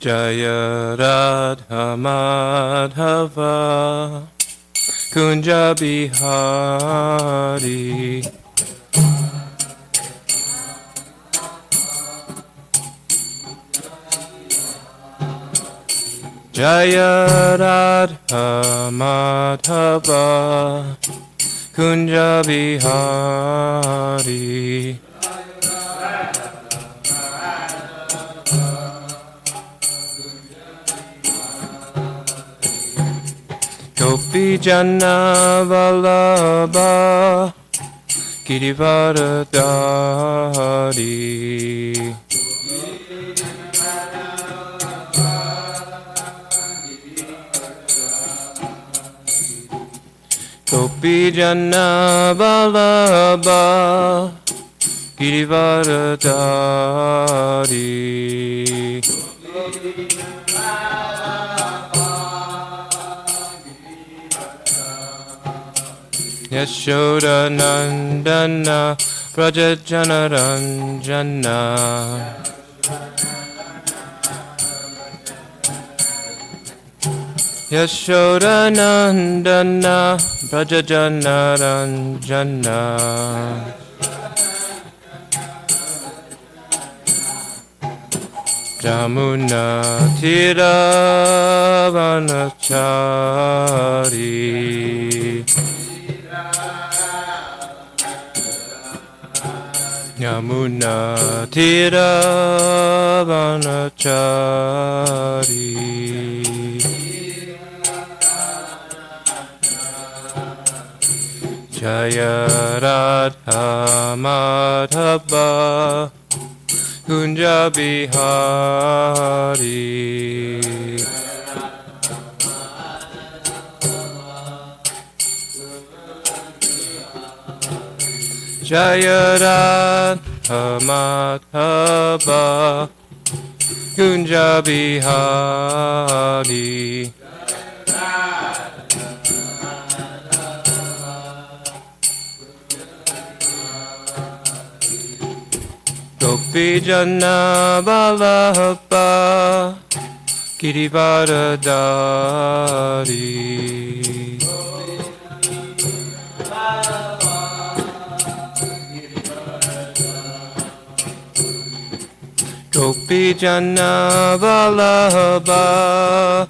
Jaya Radha Madhava Kunja Bihari Jaya Radha Madhava Kunja Bihari Gopi Jana Vallabha Girivaradari Gopi Jana Vallabha Girivaradari Yashoda Nandana Prajajana Ranjana Yashoda Nandana Prajajana Ranjana Jamuna Tiravanachari Yamuna Tiravanachari Jaya Radha Madhava Kunja Bihari Jaya Radha Madhava Kunja Bihari Gopi Jana Vallabha Girivaradari Gopi Jana Vallabha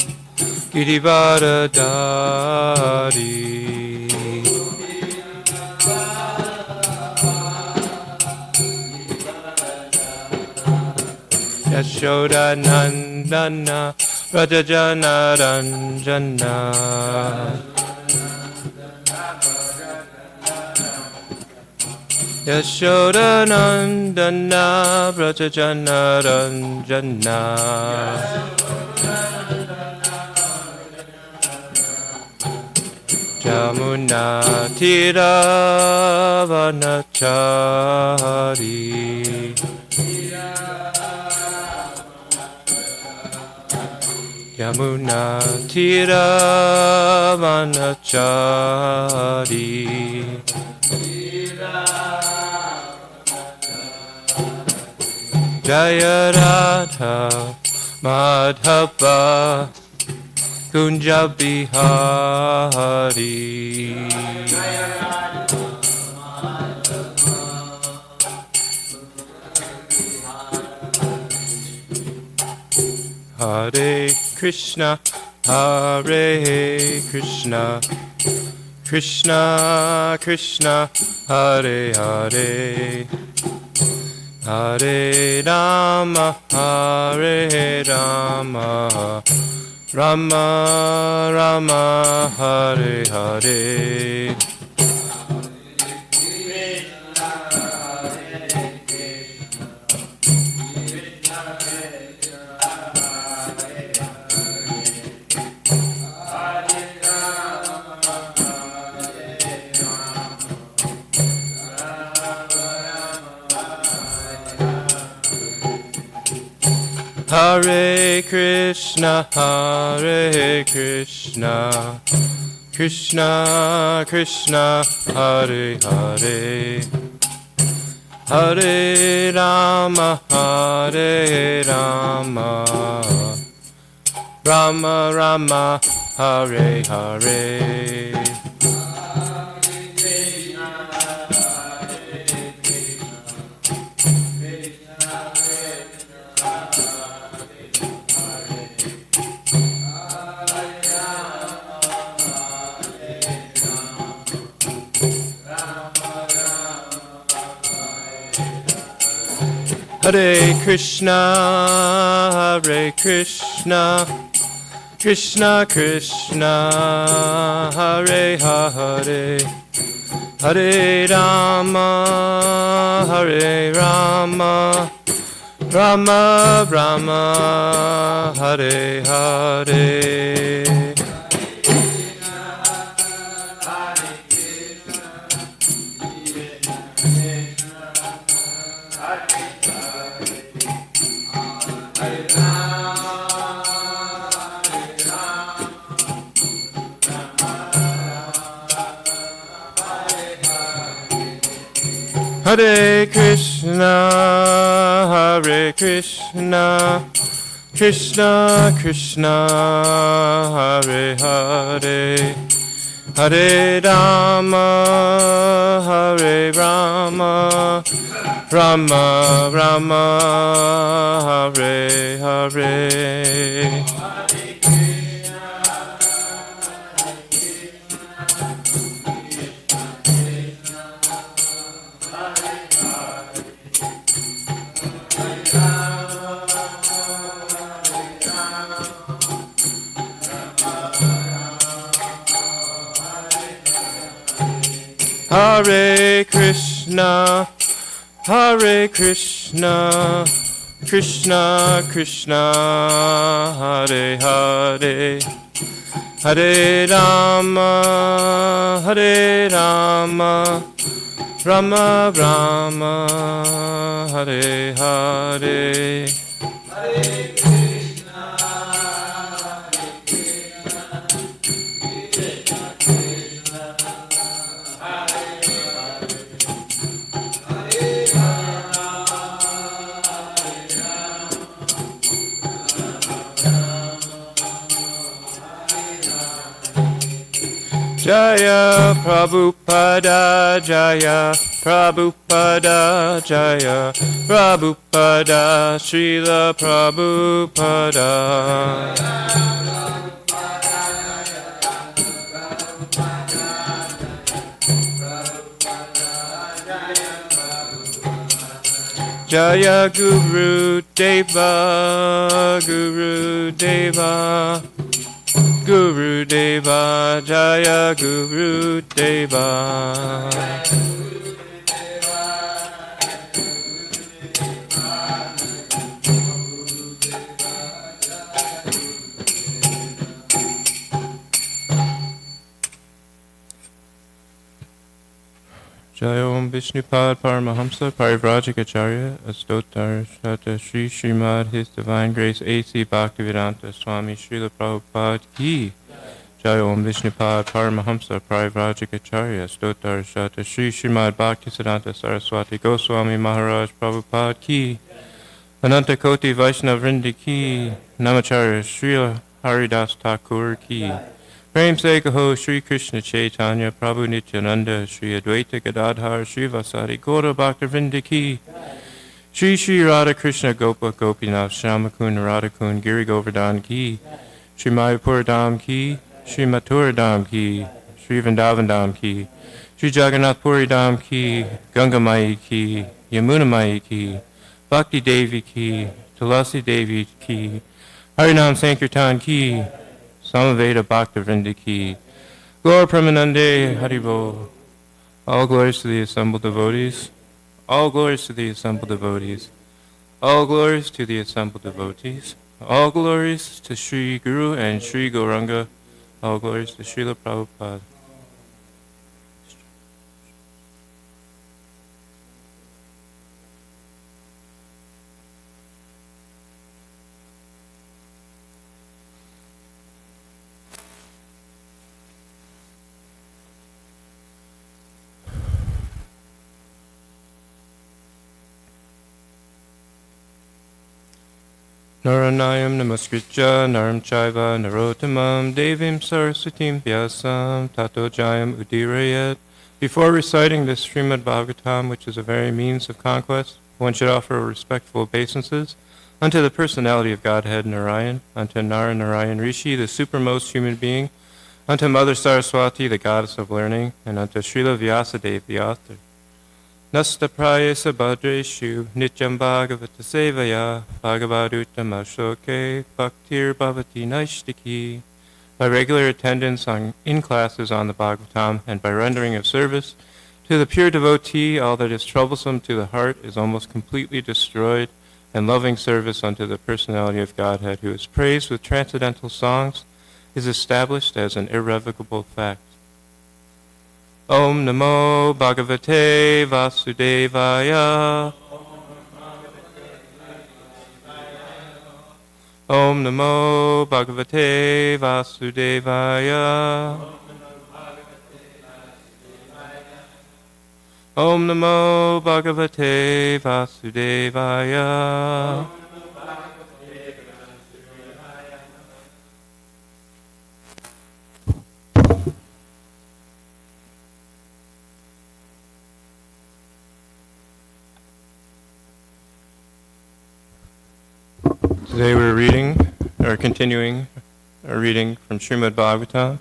Girivaradari Yashoda Nandana Rajajana Ranjana Yashoda Nandana Rajajana Ranjana Jamuna Tiravanachari Yamuna Tiravanachari Jaya Radha Madhava Kunja Bihari Hare Krishna, Hare Krishna, Krishna Krishna, Hare Hare, Hare Rama, Hare Rama, Rama Rama, Hare Hare. Hare Krishna, Hare Krishna, Krishna Krishna, Hare Hare, Hare Rama, Hare Rama, Rama Rama, Hare Hare. Hare Krishna, Hare Krishna, Krishna Krishna, Hare Hare, Hare Rama, Hare Rama, Rama Rama, Hare Hare. Hare Krishna, Hare Krishna, Krishna Krishna, Hare Hare, Hare Rama, Hare Rama, Rama Rama, Hare Hare. Hare Krishna, Hare Krishna, Krishna Krishna, Hare Hare, Hare Rama, Hare Rama, Rama Rama, Hare Hare. Jaya Prabhupada, Jaya Prabhupada, Jaya Prabhupada, Srila Prabhupada. Jaya Guru Deva, Guru Deva, Guru Deva, Jaya Guru Deva. Jaya Om Vishnupad Paramahamsa Parivrajikacharya Astotar Shata Shri Srimad His Divine Grace A.C. Bhaktivedanta Swami Srila Prabhupada Ki. Jaya Om Vishnupad Paramahamsa Parivrajikacharya Astotar Shata Shri Srimad Bhaktisiddhanta Saraswati Goswami Maharaj Prabhupada Ki. Ananta Koti Vaishnav Vrindi Ki. Namacharya Srila Haridas Thakur Ki. Prem Se Kaho Shri Krishna Chaitanya Prabhu Nityananda Shri Advaita Gadadhar Shri Vasari Gaura Bhakta Vrinda Ki. Shri Shri Radha Krishna Gopa Gopinath Shamakun Radhakun Giri Govardhan Ki. Shri Mayapur Dham Ki. Shri Mathura Dham Ki. Shri Vrindavan Dham Ki. Shri Jagannath Puri Dham Ki. Ganga Mai Ki. Yamuna Mai Ki. Bhakti Devi Ki. Tulasi Devi Ki. Harinam Sankirtan Ki. Samaveda Bhakta Vrinda Ki. Gaur Pramanande Haribo. All glories to the assembled devotees. All glories to the assembled devotees. All glories to the assembled devotees. All glories to Sri Guru and Sri Gauranga. All glories to Srila Prabhupada. Naranayam namaskritya naram chaiva narottamam devim saraswatim vyasam tato jayam udirayat. Before reciting this Srimad Bhagavatam, which is a very means of conquest, one should offer respectful obeisances unto the personality of Godhead Narayan, unto Narayan Rishi, the supermost human being, unto Mother Saraswati, the goddess of learning, and unto Srila Vyasadeva, the author. Nasta prayesa bhadreshu nityam bhagavata sevaya bhagavadutam ashoke bhaktir bhavati naishtiki. By regular attendance in classes on the Bhagavatam and by rendering of service to the pure devotee, all that is troublesome to the heart is almost completely destroyed, and loving service unto the personality of Godhead, who is praised with transcendental songs, is established as an irrevocable fact. Om Namo Bhagavate Vasudevaya. Om Namo Bhagavate Vasudevaya. Om Namo Bhagavate Vasudevaya. Today we're continuing our reading from Srimad Bhagavatam,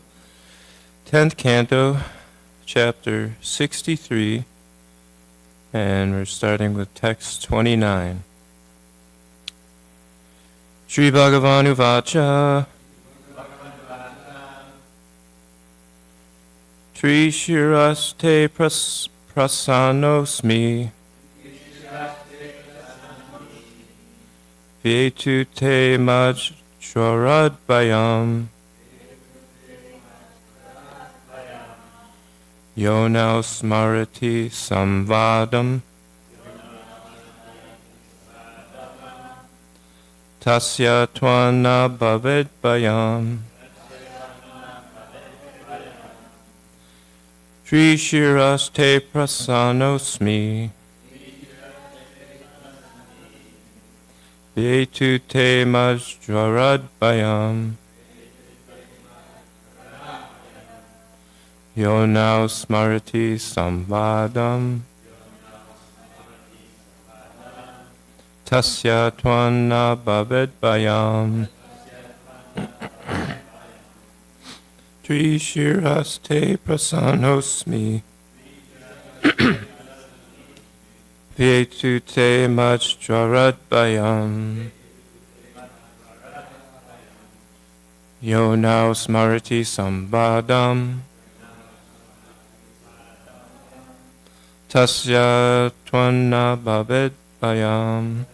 10th Canto, Chapter 63, and we're starting with text 29. Shri Bhagavanu Vacha Tri Shiraste Prasanosmi Vietu te majjoradbayam Yonau smarati samvadam Tasya tvana bhavedbayam Tri shiraste prasanosmi Vietu te majjoradbayam Yonau smarati samvadam Tasya tvana bhavedbayam Tri shiraste prasanosmi Vietu te majjoradbayam Yonau smarati samvadam Tasya tvana bhavedbayam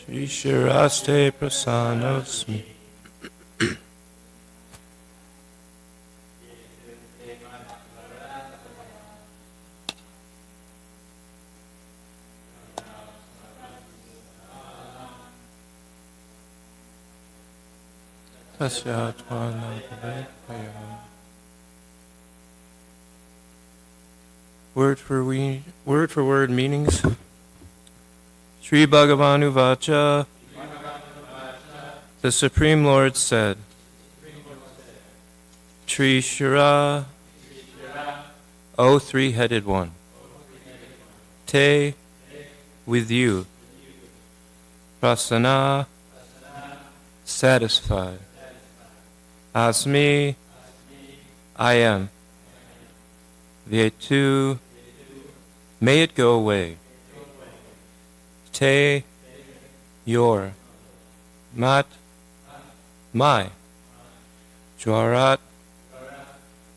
Tri shiraste prasanosmi Word for word meanings. Sri Bhagavanu Vacha. The Supreme Lord said, Tri Shira, O three-headed one, Te, with you, Prasanna, satisfied, Asmi, I am, Vyetu, may it go away, Te, your, Mat, my, Jwarat,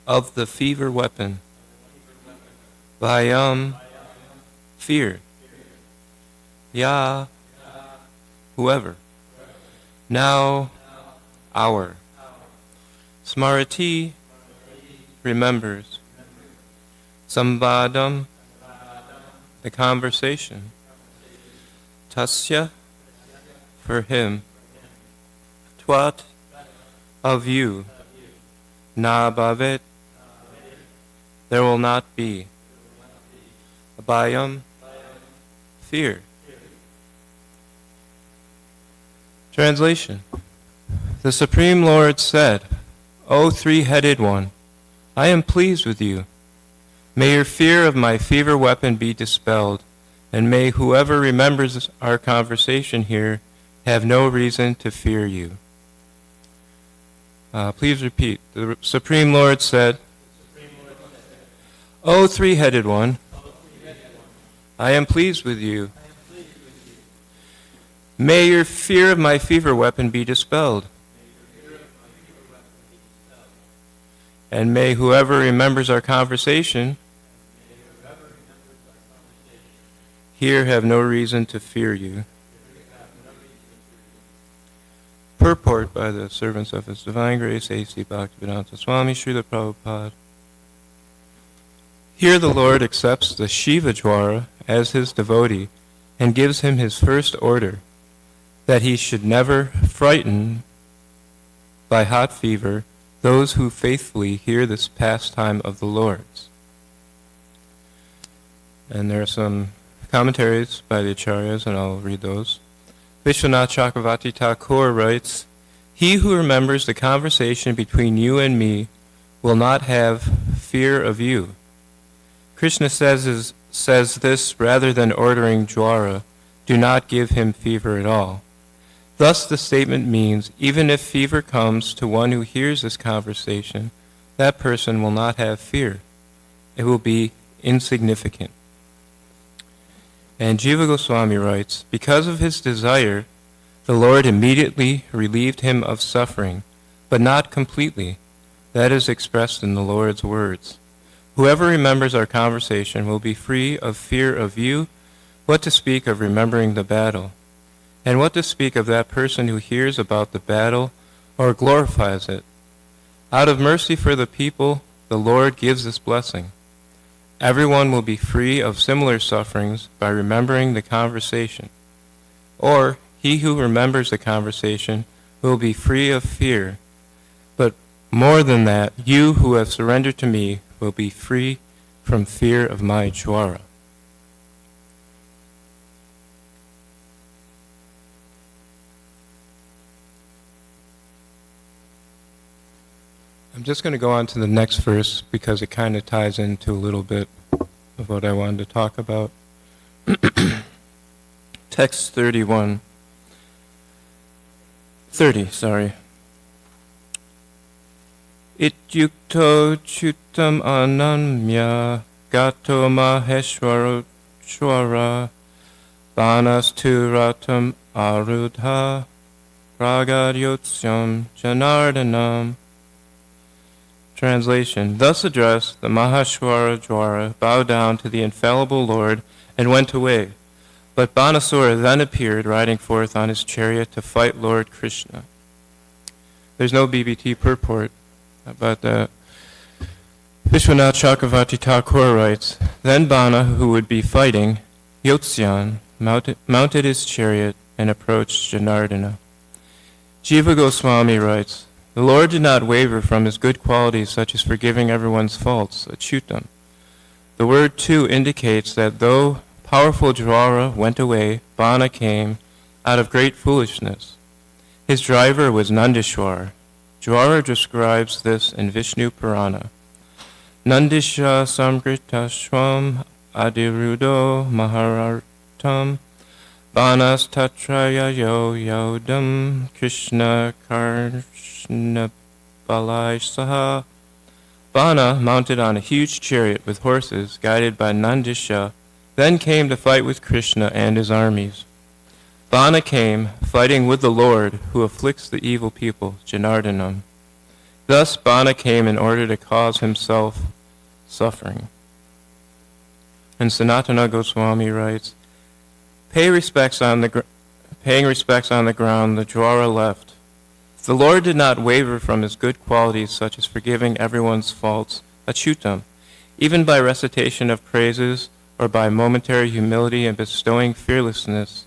of the fever weapon, Vayam, fear, Ya, whoever, now, our, Smarati, remembers, Sambadam, the conversation, Tasya, for him, Twat, of you, Na Bhavet, there will not be, Abhayam, fear. Translation. The Supreme Lord said, O three-headed one, I am pleased with you. May your fear of my fever weapon be dispelled, and may whoever remembers our conversation here have no reason to fear you. Please repeat. The Supreme Lord said, O three-headed one, I am pleased with you. May your fear of my fever weapon be dispelled, and may whoever remembers our conversation here have no reason to fear you. Purport by the servants of His Divine Grace, A.C. Bhaktivedanta Swami Srila Prabhupada. Here the Lord accepts the Shiva Jwara as his devotee and gives him his first order, that he should never frighten by hot fever those who faithfully hear this pastime of the Lord's. And there are some commentaries by the Acharyas, and I'll read those. Vishwanath Chakravarti Thakur writes, He who remembers the conversation between you and me will not have fear of you. Krishna says this rather than ordering Jwara, do not give him fever at all. Thus the statement means, even if fever comes to one who hears this conversation, that person will not have fear. It will be insignificant. And Jiva Goswami writes, because of his desire, the Lord immediately relieved him of suffering, but not completely. That is expressed in the Lord's words. Whoever remembers our conversation will be free of fear of you, what to speak of remembering the battle, and what to speak of that person who hears about the battle or glorifies it. Out of mercy for the people, the Lord gives this blessing. Everyone will be free of similar sufferings by remembering the conversation. Or, he who remembers the conversation will be free of fear. But more than that, you who have surrendered to me will be free from fear of my Jwara. I'm just going to go on to the next verse because it kind of ties into a little bit of what I wanted to talk about. Text 30, sorry. Ityukto chutam anamya gato maheshwaro shwara banasturatam arudha ragadyotyam janardanam. Translation. Thus addressed, the Mahashwara Jwara bowed down to the infallible Lord and went away. But Banasura then appeared, riding forth on his chariot to fight Lord Krishna. There's no BBT purport, but Vishwanath Chakravarti Thakur writes, Then Bana, who would be fighting, Yotsyan, mounted his chariot and approached Janardana. Jiva Goswami writes, The Lord did not waver from his good qualities such as forgiving everyone's faults, achyutam. The word too indicates that though powerful Jwara went away, Bana came out of great foolishness. His driver was Nandishwar. Jwara describes this in Vishnu Purana. Nandisha samgritashwam adirudo maharartam banas tatraya yo yodam krishna karshna balai saha. Bana, mounted on a huge chariot with horses, guided by Nandisha, then came to fight with Krishna and his armies. Bana came, fighting with the Lord, who afflicts the evil people, Janardanam. Thus Bana came in order to cause himself suffering. And Sanatana Goswami writes, paying respects on the ground, the Jwara left. The Lord did not waver from his good qualities, such as forgiving everyone's faults, achyutam, even by recitation of praises or by momentary humility and bestowing fearlessness,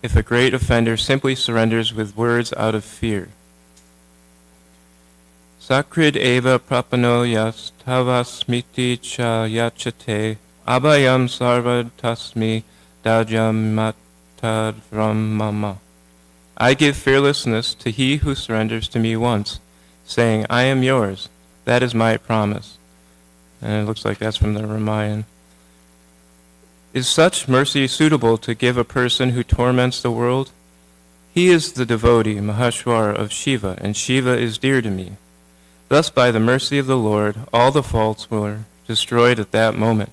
if a great offender simply surrenders with words out of fear. Sakrid eva prapano yas tavasmiti cha yachate abhayam sarva tasmi dajam matadvram. I give fearlessness to he who surrenders to me once, saying, I am yours. That is my promise. And it looks like that's from the Ramayana. Is such mercy suitable to give a person who torments the world? He is the devotee, Mahashwara of Shiva, and Shiva is dear to me. Thus, by the mercy of the Lord, all the faults were destroyed at that moment.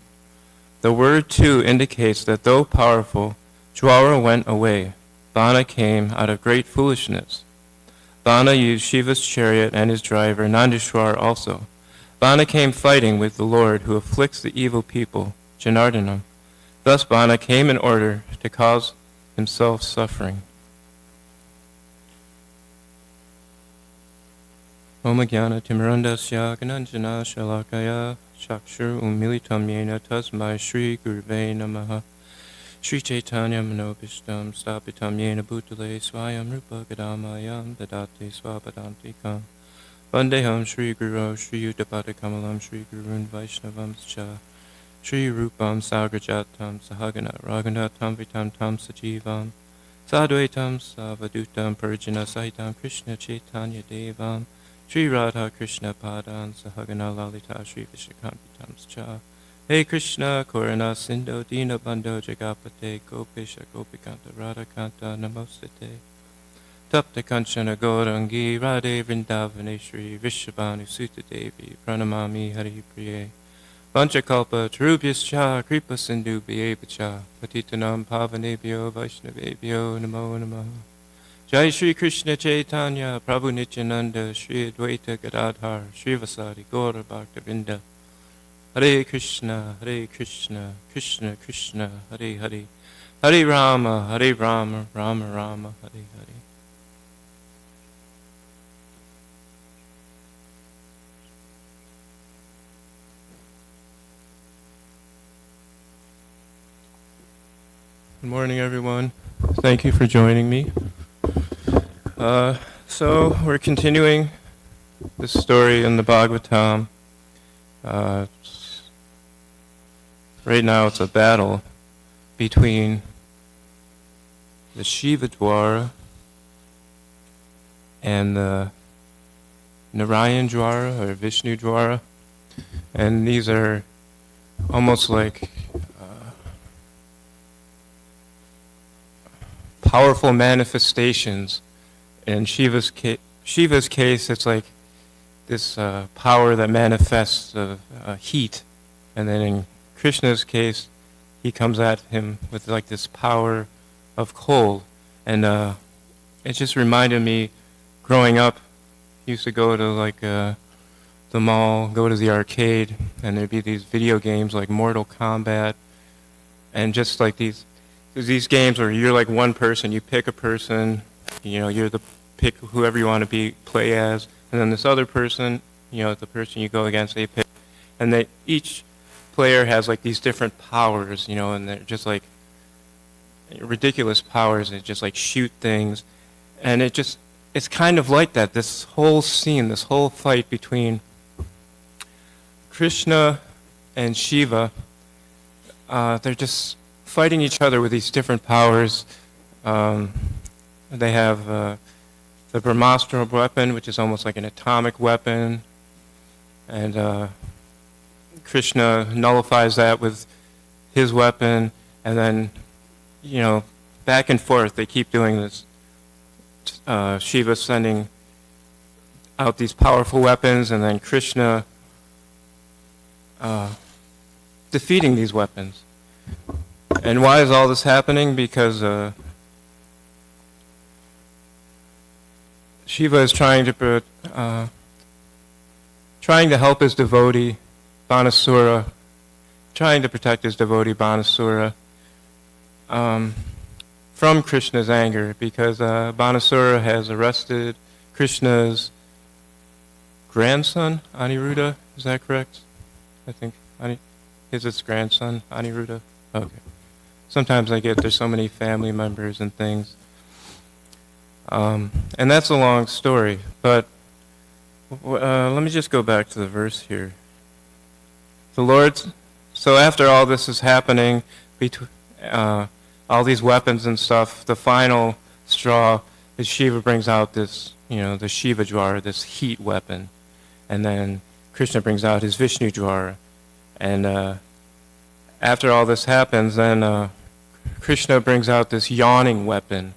The word too indicates that though powerful, Jwara went away. Bana came out of great foolishness. Bana used Shiva's chariot and his driver, Nandishwar, also. Bana came fighting with the Lord who afflicts the evil people, Janardanam. Thus Bana came in order to cause himself suffering. Om Jnana Timirandasya Gananjana Shalakaya Chakshur Umilitam Yena Tasmai Shri Guruve Namaha Shri Chaitanya Manobishtam Stapitam Yena Bhutale Swayam Rupa Gadamayam Dadate Swapadantikam Vandeham Shri Guru Shri Yuddhapada Kamalam Shri Gurun Vaishnavam Cha Shri Rupam Sagrajatam Sahagana Raghunatam Vitam Tam Sajivam Sadvaitam Savadutam Purjana Sahitam Krishna Chaitanya Devam Shri Radha Krishna Padan Sahagana Lalita Shri Vishnakampitam Cha Hey Krishna Korana Sindho Dina Bandho Jagapate Gopisha Gopikanta Radhakanta Namostate Tapta Kanchana Gaurangi Radhe Vrindavaneshri Vishabhanu Sutta Devi Pranamami Hari Priye Panchakalpa Tarubhyascha Kripa Sindhu Bhyevacha Patitanam Pavanebhyo Vaishnavebhyo Namo Namaha Jai Shri Krishna Chaitanya Prabhu Nityananda Shri Advaita Gadadhar Shri Vasari Gaura Bhaktavinda Hare Krishna Krishna Krishna Hare Hare Hare Rama Rama Rama Hare Hare. Good morning, everyone. Thank you for joining me. So we're continuing this story in the Bhagavatam. Right now it's a battle between the Shiva Dwara and the Narayan Dwara or Vishnu Dwara. And these are almost like powerful manifestations. In Shiva's case, it's like this power that manifests heat, and then in Krishna's case, he comes at him with like this power of cold, and it just reminded me, growing up, used to go to like the mall, go to the arcade, and there'd be these video games like Mortal Kombat, and just like these games where you're like one person, you pick a person, you're pick whoever you want to play as, and then this other person, the person you go against, they pick, and each player has like these different powers, and they're just like ridiculous powers. They just like shoot things, and it it's kind of like that, this whole scene, this whole fight between Krishna and Shiva. They're just fighting each other with these different powers. They have the Brahmastra weapon, which is almost like an atomic weapon, and Krishna nullifies that with his weapon, and then, back and forth, they keep doing this. Shiva sending out these powerful weapons, and then Krishna defeating these weapons. And why is all this happening? Because Shiva is trying to help his devotee Banasura, trying to protect his devotee Banasura from Krishna's anger, because Banasura has arrested Krishna's grandson, Aniruddha. Is that correct? I think is his grandson, Aniruddha? Okay. Sometimes there's so many family members and things. And that's a long story, but let me just go back to the verse here. So after all this is happening, all these weapons and stuff, the final straw is Shiva brings out this, the Shiva Jwara, this heat weapon. And then Krishna brings out his Vishnu Jwara. And after all this happens, then Krishna brings out this yawning weapon,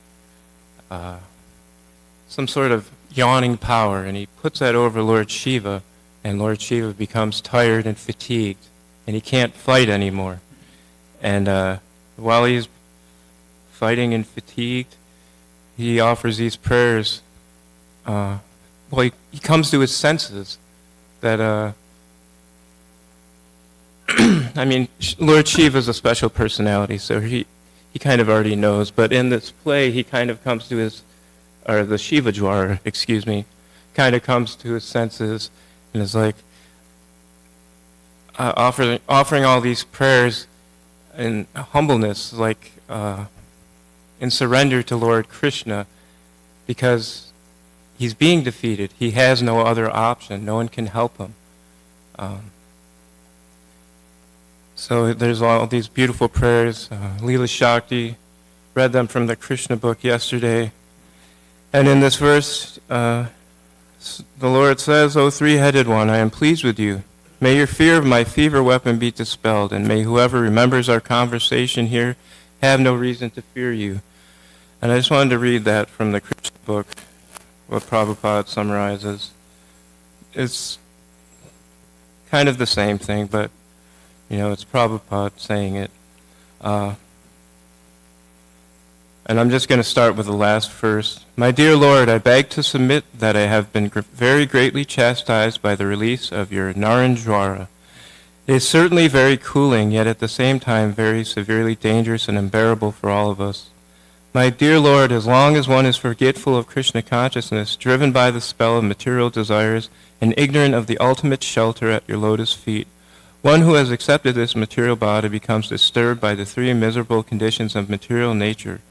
some sort of yawning power, and he puts that over Lord Shiva, and Lord Shiva becomes tired and fatigued, and he can't fight anymore. And while he's fighting and fatigued, he offers these prayers. He comes to his senses that, Lord Shiva is a special personality, so he kind of already knows, but in this play, he kind of comes to the Shiva Jwara, kind of comes to his senses and is like offering all these prayers in humbleness, like in surrender to Lord Krishna, because he's being defeated. He has no other option. No one can help him. So there's all these beautiful prayers. Leela Shakti read them from the Krishna book yesterday. And in this verse, the Lord says, "O three-headed one, I am pleased with you. May your fear of my fever weapon be dispelled, and may whoever remembers our conversation here have no reason to fear you." And I just wanted to read that from the Krishna book, what Prabhupada summarizes. It's kind of the same thing, but, it's Prabhupada saying it. And I'm just going to start with the last verse. "My dear Lord, I beg to submit that I have been very greatly chastised by the release of your Naranjwara. It is certainly very cooling, yet at the same time very severely dangerous and unbearable for all of us. My dear Lord, as long as one is forgetful of Krishna consciousness, driven by the spell of material desires, and ignorant of the ultimate shelter at your lotus feet, one who has accepted this material body becomes disturbed by the three miserable conditions of material nature.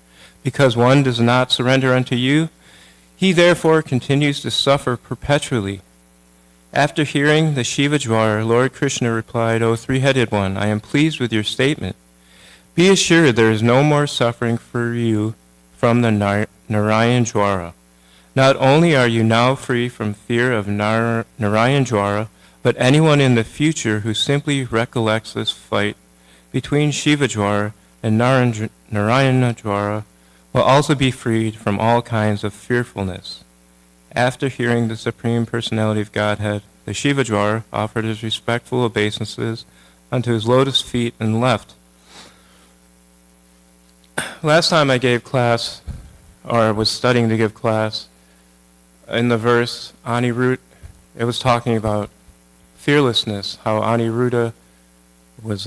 Because one does not surrender unto you, he therefore continues to suffer perpetually." After hearing the Shiva Jwara, Lord Krishna replied, "O three-headed one, I am pleased with your statement. Be assured there is no more suffering for you from the Narayan Jwara. Not only are you now free from fear of Narayan Jwara, but anyone in the future who simply recollects this fight between Shiva Jwara and Narayana Jwara will also be freed from all kinds of fearfulness." After hearing the Supreme Personality of Godhead, the Shiva Jwara offered his respectful obeisances unto his lotus feet and left. Last time I gave class, or was studying to give class, in the verse, Aniruddha, it was talking about fearlessness, how Aniruddha was,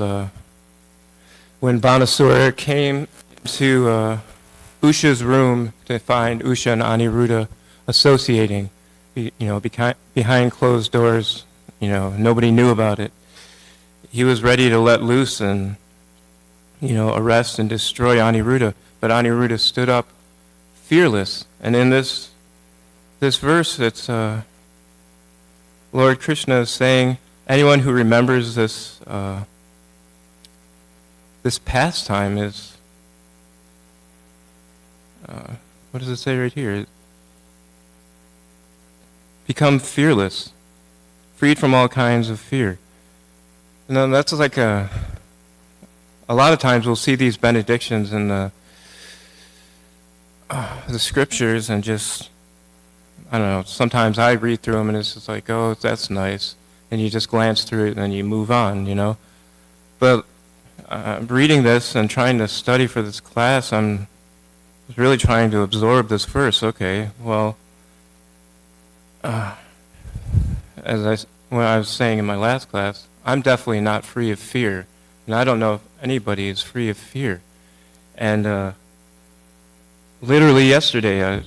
when Banasura came to Usha's room to find Usha and Aniruddha associating, behind closed doors, nobody knew about it. He was ready to let loose and, arrest and destroy Aniruddha, but Aniruddha stood up fearless. And in this this verse, it's Lord Krishna is saying, anyone who remembers this this pastime is, what does it say right here? Become fearless, freed from all kinds of fear. And then that's like a lot of times we'll see these benedictions in the scriptures and just, I don't know, sometimes I read through them and it's just like, oh, that's nice. And you just glance through it and then you move on, you know. But reading this and trying to study for this class, I'm really trying to absorb this verse. Okay, well, when I was saying in my last class, I'm definitely not free of fear. And I don't know if anybody is free of fear. And literally yesterday,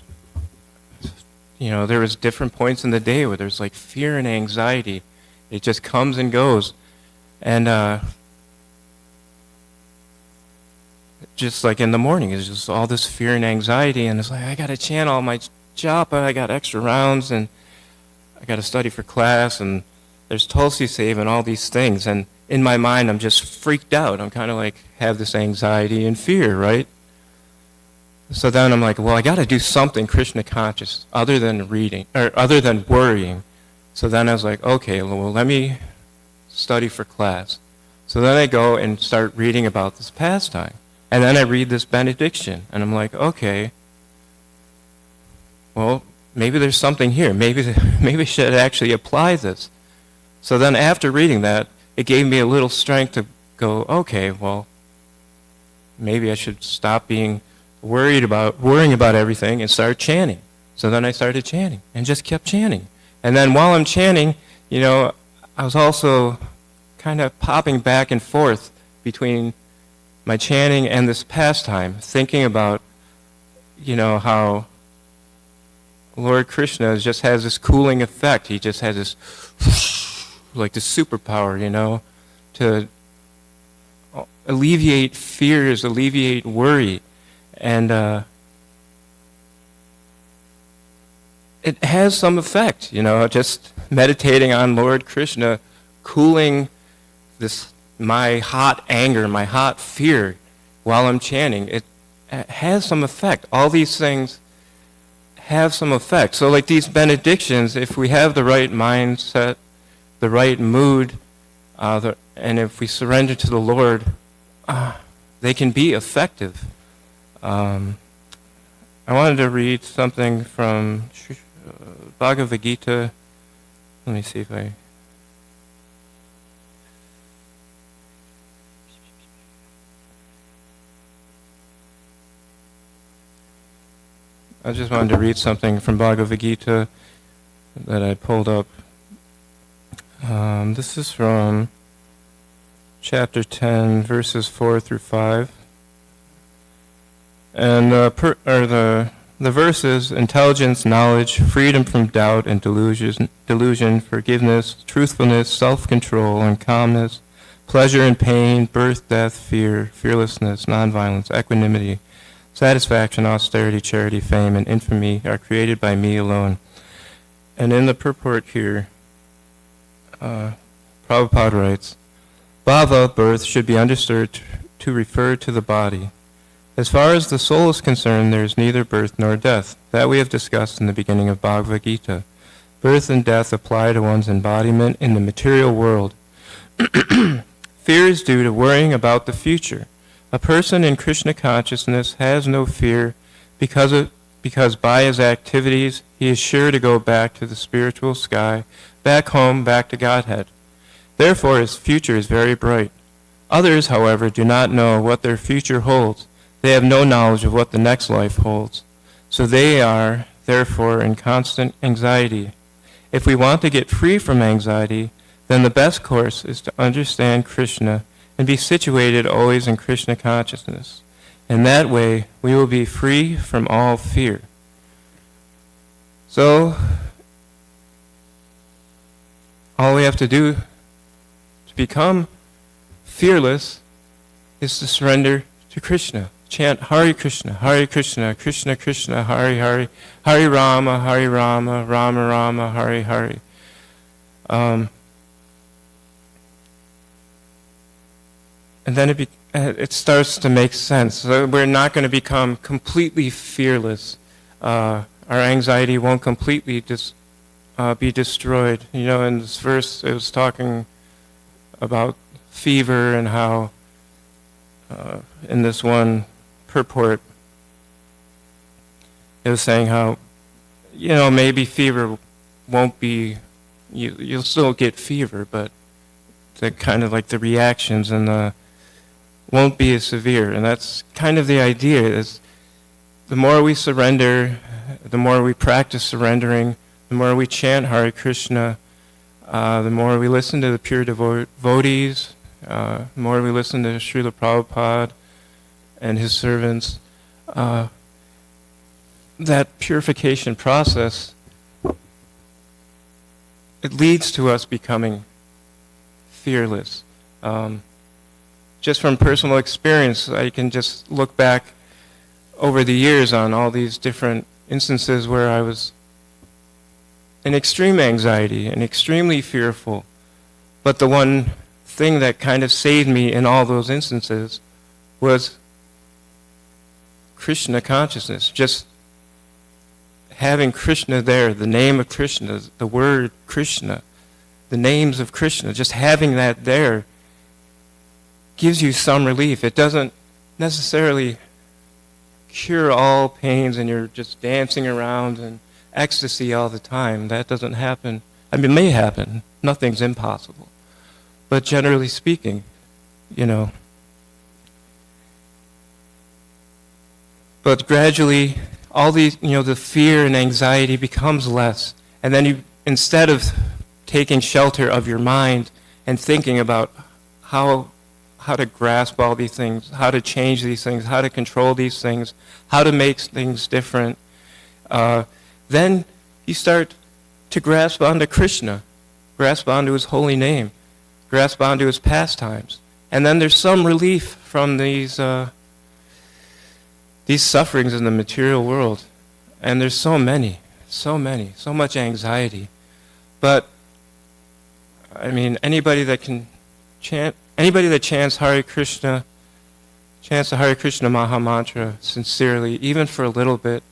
there was different points in the day where there's like fear and anxiety. It just comes and goes. And just like in the morning, it's just all this fear and anxiety. And it's like, I got to channel my japa, I got extra rounds, and I got to study for class, and there's Tulsi Save and all these things. And in my mind, I'm just freaked out. I'm kind of like, have this anxiety and fear, right? So then I'm like, well, I got to do something Krishna conscious other than reading, or other than worrying. So then I was like, okay, well, let me study for class. So then I go and start reading about this pastime. And then I read this benediction, and I'm like, okay, well, maybe there's something here. Maybe I should actually apply this. So then after reading that, it gave me a little strength to go, okay, well, maybe I should stop being worrying about everything and start chanting. So then I started chanting and just kept chanting. And then while I'm chanting, I was also kind of popping back and forth between my chanting and this pastime, thinking about, how Lord Krishna just has this cooling effect. He just has this, like this superpower, to alleviate fears, alleviate worry. And it has some effect, just meditating on Lord Krishna, cooling my hot anger, my hot fear while I'm chanting. It has some effect. All these things have some effect. So like these benedictions, if we have the right mindset, the right mood, and if we surrender to the Lord, they can be effective. I wanted to read something from Bhagavad Gita. Let me see if I just wanted to read something from Bhagavad Gita that I pulled up. This is from chapter 10, verses 4 through 5. And the verse is intelligence, knowledge, freedom from doubt and delusion, forgiveness, truthfulness, self-control and calmness, pleasure and pain, birth, death, fear, fearlessness, nonviolence, equanimity, satisfaction, austerity, charity, fame, and infamy are created by me alone. And in the purport here, Prabhupada writes, Bhava, birth, should be understood to refer to the body. As far as the soul is concerned, there is neither birth nor death. That we have discussed in the beginning of Bhagavad Gita. Birth and death apply to one's embodiment in the material world. Fear is due to worrying about the future. A person in Krishna consciousness has no fear because by his activities he is sure to go back to the spiritual sky, back home, back to Godhead. Therefore his future is very bright. Others, however, do not know what their future holds. They have no knowledge of what the next life holds. So they are, therefore, in constant anxiety. If we want to get free from anxiety, then the best course is to understand Krishna and be situated always in Krishna consciousness. In that way, we will be free from all fear. So, all we have to do to become fearless is to surrender to Krishna. chant Hare Krishna, Krishna Krishna, Hare Hare, Hare Rama, Rama Rama, Hare Hare. And then it starts to make sense. So we're not going to become completely fearless. Our anxiety won't completely be destroyed. You know, in this verse, it was talking about fever and how in this one purport, it was saying how, you know, maybe fever won't be, you'll still get fever, but the kind of like the reactions and the won't be as severe. And that's kind of the idea, is the more we surrender, the more we practice surrendering, the more we chant Hare Krishna, the more we listen to the pure devotees, the more we listen to Srila Prabhupada and his servants, that purification process, it leads to us becoming fearless. Just from personal experience, I can just look back over the years on all these different instances where I was in extreme anxiety and extremely fearful. But the one thing that kind of saved me in all those instances was Krishna consciousness. Just having Krishna there, the name of Krishna, the word Krishna, the names of Krishna, just having that there gives you some relief. It doesn't necessarily cure all pains and you're just dancing around in ecstasy all the time. That doesn't happen. I mean, it may happen. Nothing's impossible. But generally speaking, you know. But gradually, all these, you know, the fear and anxiety becomes less. And then you, instead of taking shelter of your mind and thinking about how to grasp all these things, how to change these things, how to control these things, how to make things different, then you start to grasp onto Krishna, grasp onto his holy name, grasp onto his pastimes. And then there's some relief from these sufferings in the material world. And there's so much anxiety. But, I mean, anybody that chants Hare Krishna, chants the Hare Krishna Maha Mantra sincerely, even for a little bit,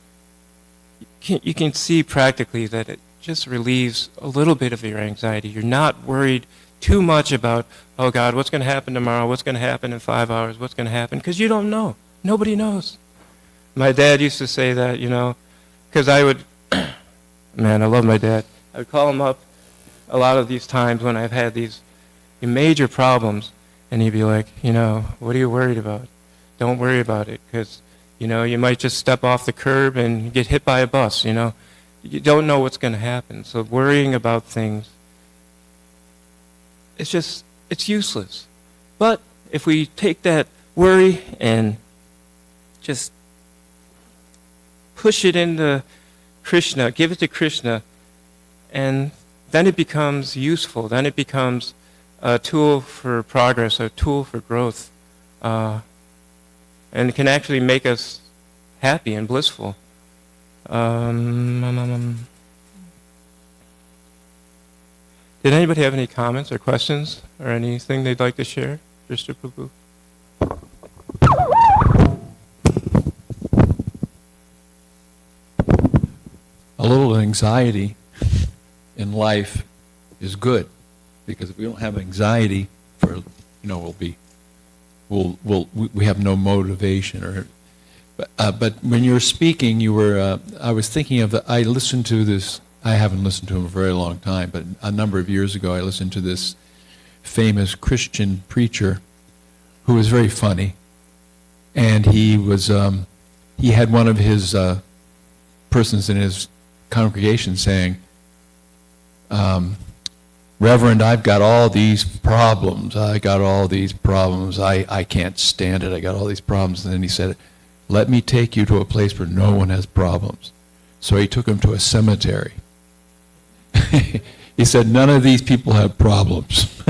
you can see practically that it just relieves a little bit of your anxiety. You're not worried too much about, oh God, what's going to happen tomorrow? What's going to happen in 5 hours? What's going to happen? Because you don't know. Nobody knows. My dad used to say that, you know, because I would, man, I love my dad. I would call him up a lot of these times when I've had these major problems, and he'd be like, you know, what are you worried about? Don't worry about it, because, you know, you might just step off the curb and get hit by a bus, you know. You don't know what's going to happen. So worrying about things, it's useless. But if we take that worry and just push it into Krishna, give it to Krishna, and then it becomes useful. Then it becomes a tool for progress, a tool for growth, and it can actually make us happy and blissful. Did anybody have any comments or questions or anything they'd like to share? Mr. Prabhu? A little anxiety in life is good, because if we don't have anxiety, we have no motivation. But when you were speaking, I was thinking of I listened to this. I haven't listened to him for a very long time, but a number of years ago, I listened to this famous Christian preacher who was very funny, and he had one of his persons in his congregation saying, Reverend, I've got all these problems. I can't stand it. I got all these problems. And then he said, let me take you to a place where no one has problems. So he took him to a cemetery. He said, none of these people have problems.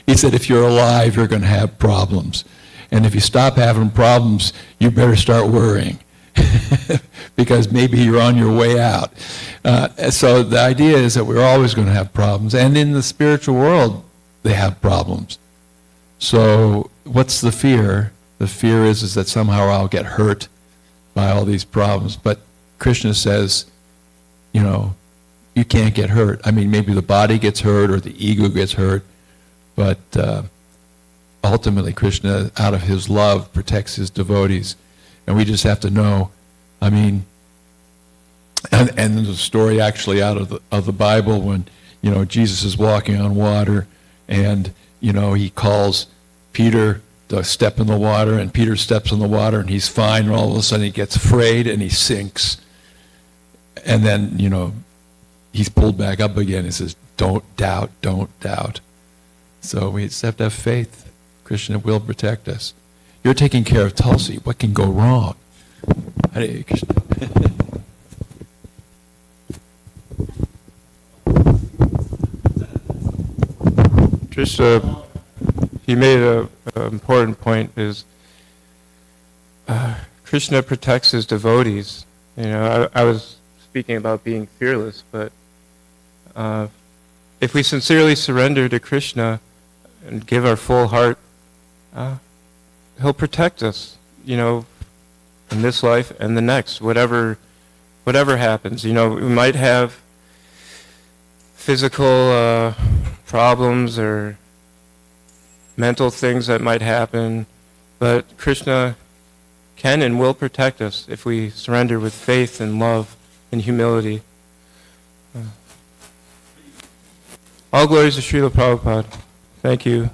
He said, if you're alive, you're going to have problems. And if you stop having problems, you better start worrying because maybe you're on your way out. So the idea is that we're always going to have problems. And in the spiritual world, they have problems. So what's the fear? The fear is that somehow I'll get hurt by all these problems. But Krishna says, you know, you can't get hurt. I mean, maybe the body gets hurt or the ego gets hurt, but ultimately Krishna, out of his love, protects his devotees. And we just have to know, I mean, and there's a story actually out of the Bible when, you know, Jesus is walking on water and, you know, he calls Peter to step in the water, and Peter steps in the water and he's fine, and all of a sudden he gets afraid and he sinks. And then, you know, he's pulled back up again. He says, don't doubt, don't doubt. So we just have to have faith. Krishna will protect us. You're taking care of Tulsi. What can go wrong? Hare Krishna. Just he made an important point is Krishna protects his devotees. You know, I was speaking about being fearless, but if we sincerely surrender to Krishna and give our full heart, he'll protect us, you know, in this life and the next, whatever happens. You know, we might have physical problems or mental things that might happen, but Krishna can and will protect us if we surrender with faith and love and humility. All glories to Srila Prabhupada. Thank you.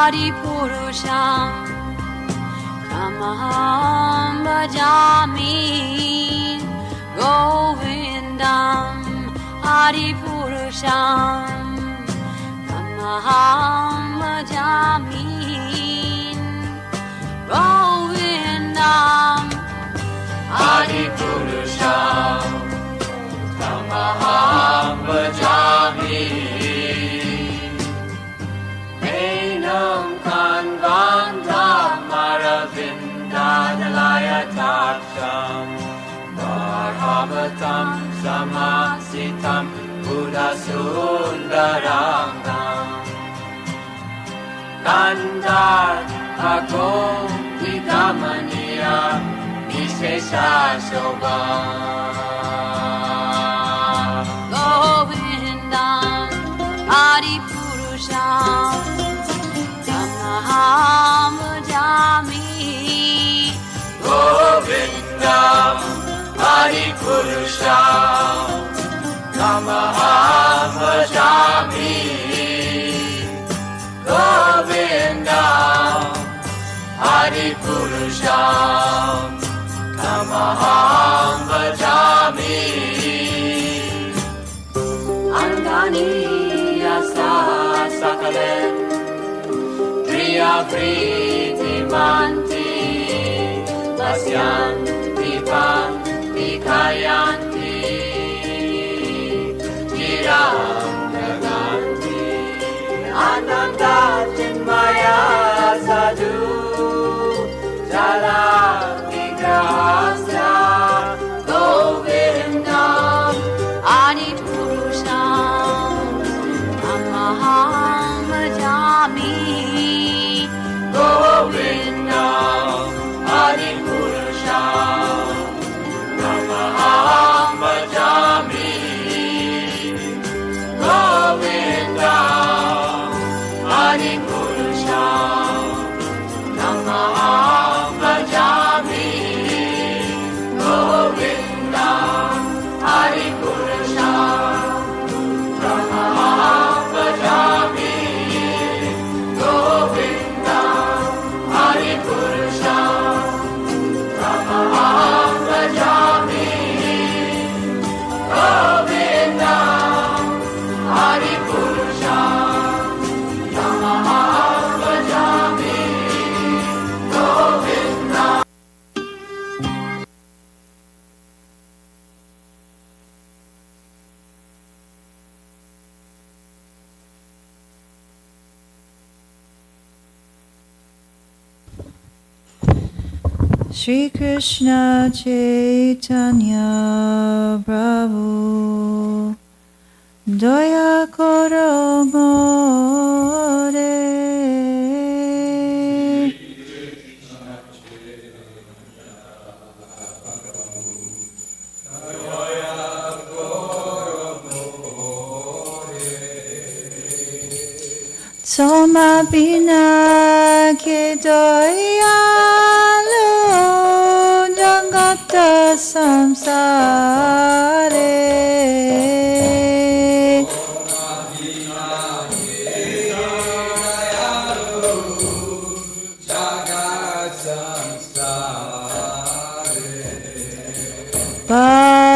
Adipurusham Tamaham Bhajami Govindam Adipurusham Tamaham Bhajami Govindam Adipurusham Tamaham Bhajami Kanvandam Maravindadalaya Taksham Varhavatam Samasitam Buddhasundarangam Kandar Bhagom Vidamaniya Vishesha Shobha Govindam Adipurusham Tamaham Bhajami Govindam Adipurusham Tamaham Bhajami Govindam Adipurusham Tamaham Bhajami Angani Yasa Sakalem Priti Manti Pasyanti Panti Kayanti Chiram Naganti Ananda Chinmaya Sadhu Jala Vigrahasya Govindam Adipurusham Tamaham Bhajami Govindam Adipurusham Tamaham Bhajami Shri Krishna Chaitanya Prabhu Daya Koro More Soma Bina Ke Dayalu Jagata Samsare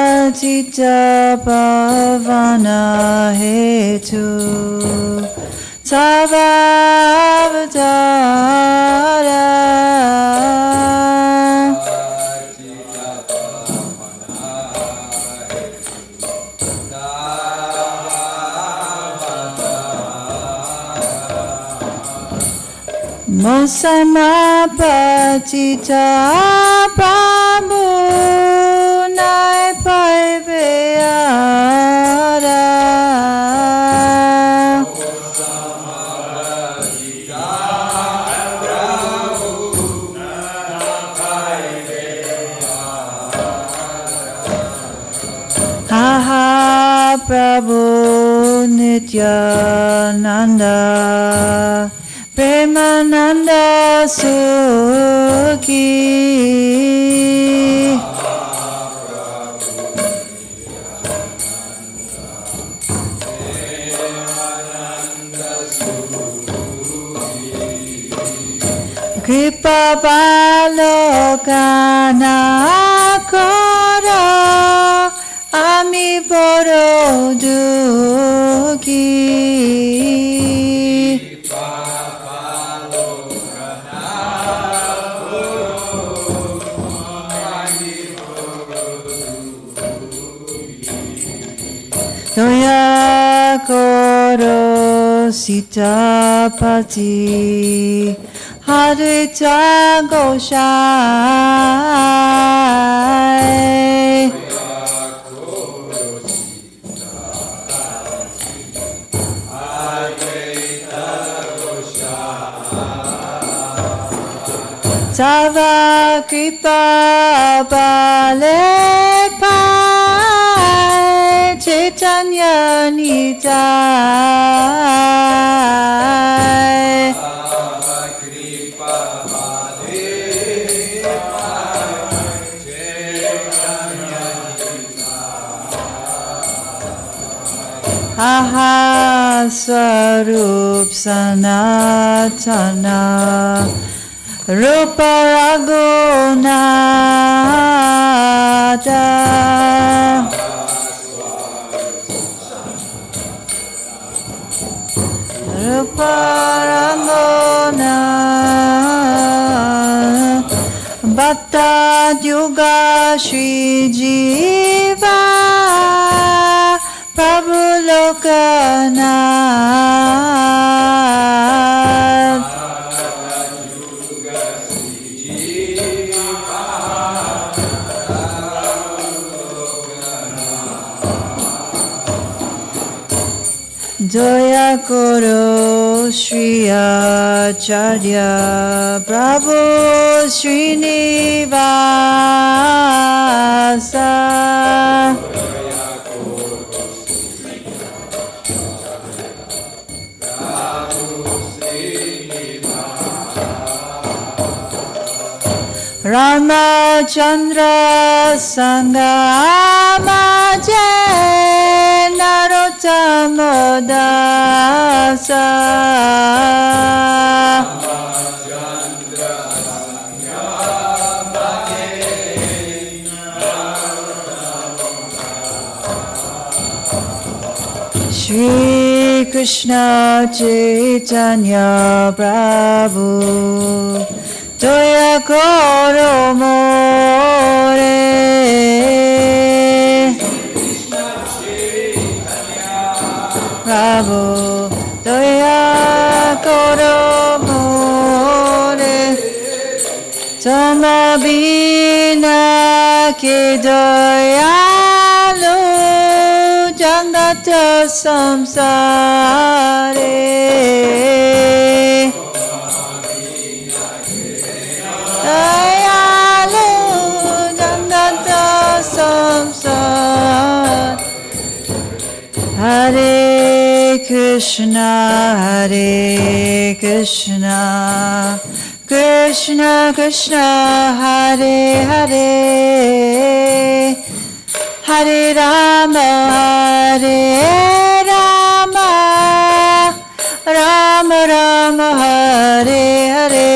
Patita Pavana Hetu Savavadara Mosama Patita Prabhu Nai Paiveara Aha Prabhu Nityananda Premananda Sukhi Kripa Balokana Kora Ami Boro Dukhi Doya Koro Sitapati Hadita Goshai Tava Kripa Balepai Chaitanya Nitai Aha Swarup Sanatana Rupa Raghunatha Rupa Raghunatha Bhatta Yuga Shri Jiva Prabhu Lokanath Joya Koro Shri Acharya Prabhu Srinivasa Ramachandra Sangamaje Narottama Dasa Shri Krishna Chaitanya Prabhu Toya Koro More Prabhu Toya Koro More Tama bina ke doyalu jangata samsare doyalu jangata samsare Hare Krishna Krishna Krishna Hare Hare Hare Rama Rama Rama Hare Hare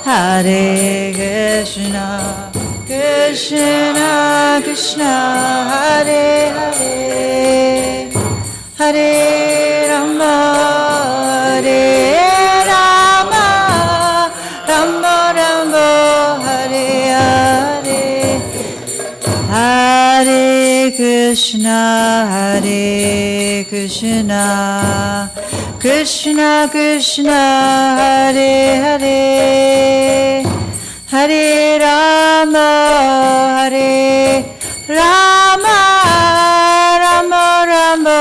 Hare Krishna Krishna Krishna Hare Hare Hare Rama Rama Rama Hare Hare Hare Krishna Krishna Krishna Hare Hare Hare Rama Rama Rama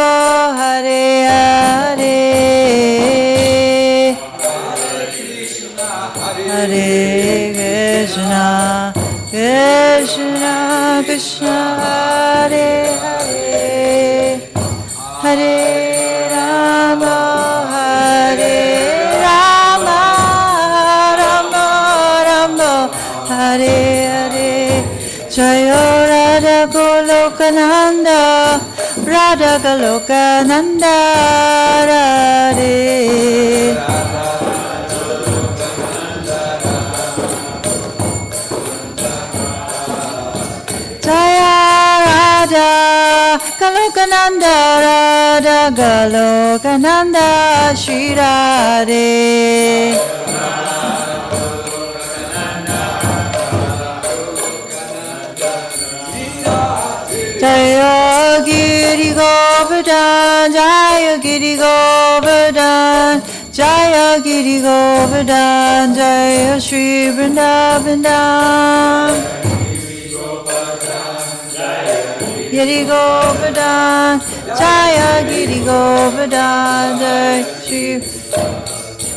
Hare Hare Hare Krishna Krishna Hare Hare Hare Rama Rama Hare Hare Jaya Radha Goloka Nanda Radha Goloka Nanda Radhe Jaya Radha Goloka Nanda Radha Goloka Nanda Shri Radhe Jaya Giri Govardhan Jaya Giri Govardhan Jaya Giri Govardhan Jaya Shri Vrindavan Giri Govardhan Jaya Giri Govardhan Jaya Shri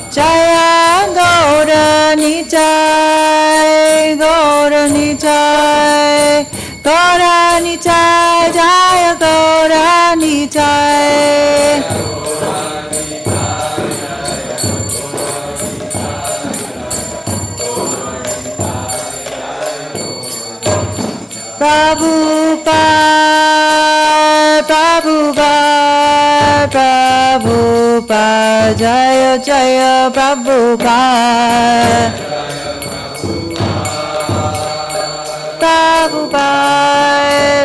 Jaya Gauranitai Gauranitai Gauranitai Jaya Gauranitai Prabhupada Jaya Jaya Prabhupada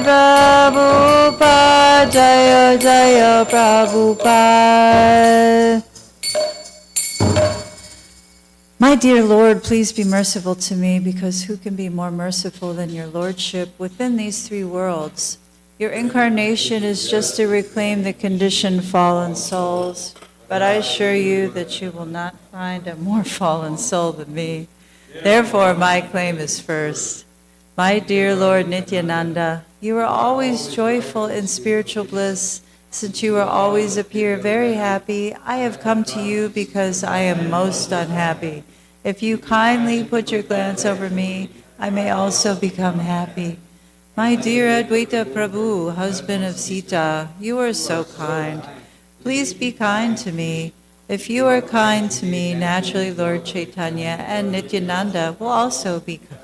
Prabhupada Jaya Jaya Prabhupada My dear Lord, please be merciful to me, because who can be more merciful than your Lordship within these three worlds? Your incarnation is just to reclaim the conditioned fallen souls, but I assure you that you will not find a more fallen soul than me. Therefore, my claim is first. My dear Lord Nityananda, you are always joyful in spiritual bliss. Since you will always appear very happy, I have come to you because I am most unhappy. If you kindly put your glance over me, I may also become happy. My dear Advaita Prabhu, husband of Sita, you are so kind. Please be kind to me. If you are kind to me, naturally Lord Chaitanya and Nityananda will also be kind.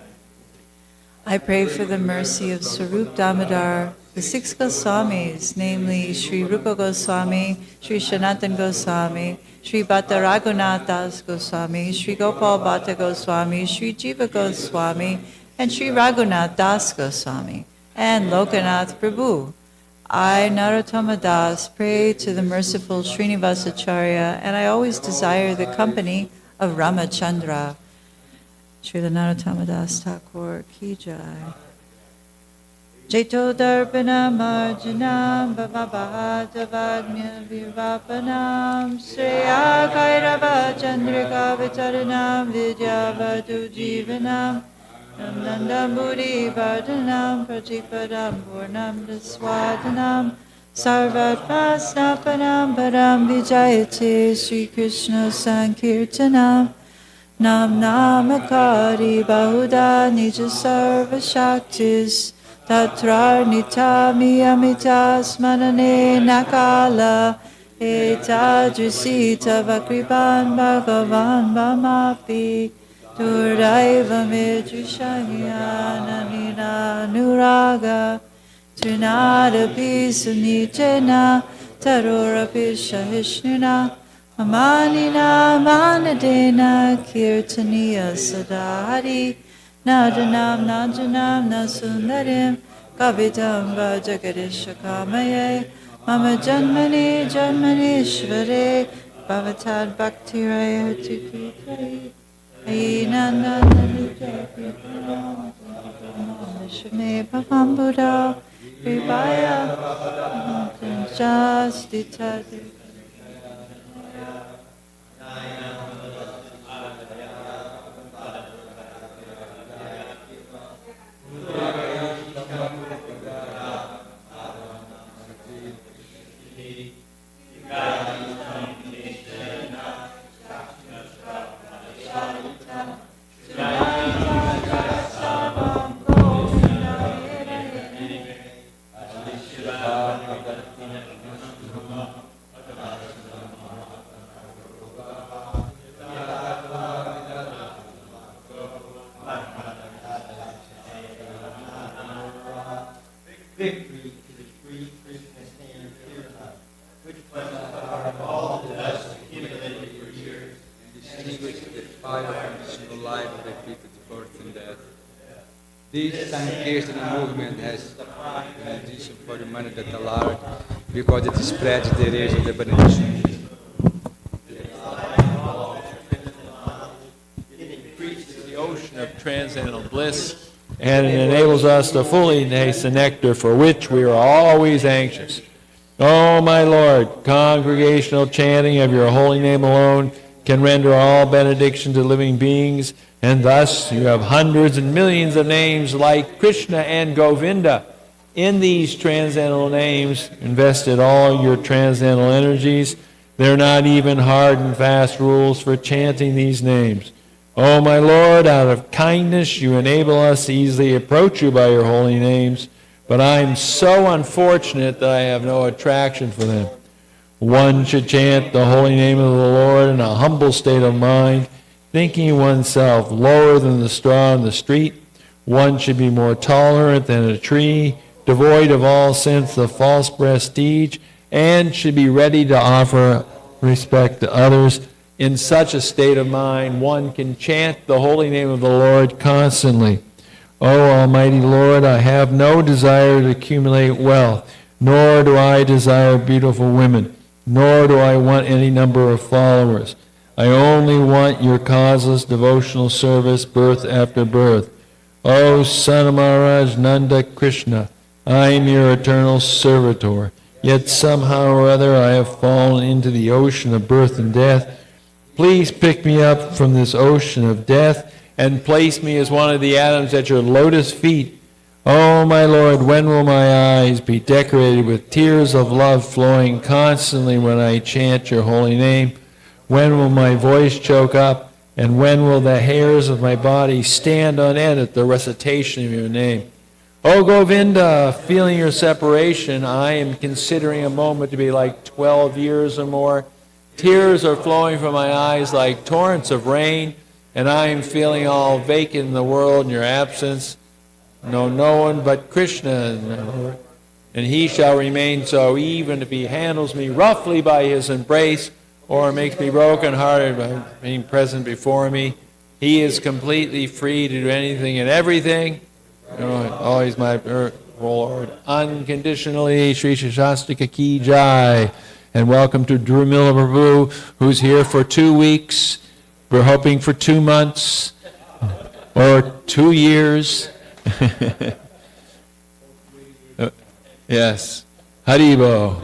I pray for the mercy of Sarup Damodar, the six Goswamis, namely Sri Rupa Goswami, Sri Sanatan Goswami, Sri Bhatta Raghunath Das Goswami, Sri Gopal Bhatta Goswami, Sri Jiva Goswami, and Sri Raghunath Das Goswami, and Lokanath Prabhu. I, Narottama Das, pray to the merciful Srinivasacharya, and I always desire the company of Ramachandra. Srila Narottama Das Thakur Ki Jai. Jaito Darbana Marjanam Bhavabhata Vadmya Vivapanam Shreya Kairava Chandrika Vicharanam Vidyavadu Jivanam Nandam Buddhi Vardhanam Prajipadam Purnam Daswadanam Sarvatma Snapanam Param Vijayate Sri Krishna Sankirtanam Nam Namakari Bahuda Nija Sarva Shaktis Tatrar Nitami Amitas Manane Nakala Etadrisita Vakriban Bhagavan Bhamapi Durdaiva Medrishanyana Nina Nuraga Trinadapi Sunitena Tarorapi Shahishnuna Amanina Manadena Kirtaniya Sadhari Nadanam Najanam Nasundarim Kavitam Vajagadishakamaye Mama Janmani Janmanishvare Bhavatad Bhaktiraya Tikritai Ainananda Vishne Bhavam Buddha Vibhaya Jastita Victory to the free Krishna stand here, which was the power of all the dust accumulated for years, and distinguished the fire from the life that repeated birth and death. This Sankirtan movement has an addition for humanity at large because it spreads the rays of the benediction. It increases the ocean of transcendental bliss, and it enables us to fully taste the nectar for which we are always anxious. Oh, my Lord, congregational chanting of your holy name alone can render all benediction to living beings, and thus you have hundreds and millions of names like Krishna and Govinda. In these transcendental names, invested all your transcendental energies. They're not even hard and fast rules for chanting these names. Oh, my Lord, out of kindness you enable us to easily approach you by your holy names, but I am so unfortunate that I have no attraction for them. One should chant the holy name of the Lord in a humble state of mind, thinking oneself lower than the straw in the street. One should be more tolerant than a tree, devoid of all sense of false prestige, and should be ready to offer respect to others. In such a state of mind, one can chant the holy name of the Lord constantly. O Almighty Lord, I have no desire to accumulate wealth, nor do I desire beautiful women, nor do I want any number of followers. I only want your causeless devotional service birth after birth. O Son of Maharaj Nanda Krishna, I am your eternal servitor, yet somehow or other I have fallen into the ocean of birth and death. Please pick me up from this ocean of death and place me as one of the atoms at your lotus feet. Oh, my Lord, when will my eyes be decorated with tears of love flowing constantly when I chant your holy name? When will my voice choke up? And when will the hairs of my body stand on end at the recitation of your name? Oh, Govinda, feeling your separation, I am considering a moment to be like 12 years or more. Tears are flowing from my eyes like torrents of rain, and I am feeling all vacant in the world in your absence. No one but Krishna, and he shall remain so even if he handles me roughly by his embrace or makes me broken-hearted by being present before me. He is completely free to do anything and everything. Always my Lord, unconditionally, Sri Shastika Ki Jai. And welcome to Drumila Prabhu, who's here for 2 weeks. We're hoping for 2 months or 2 years. Yes. Haribo.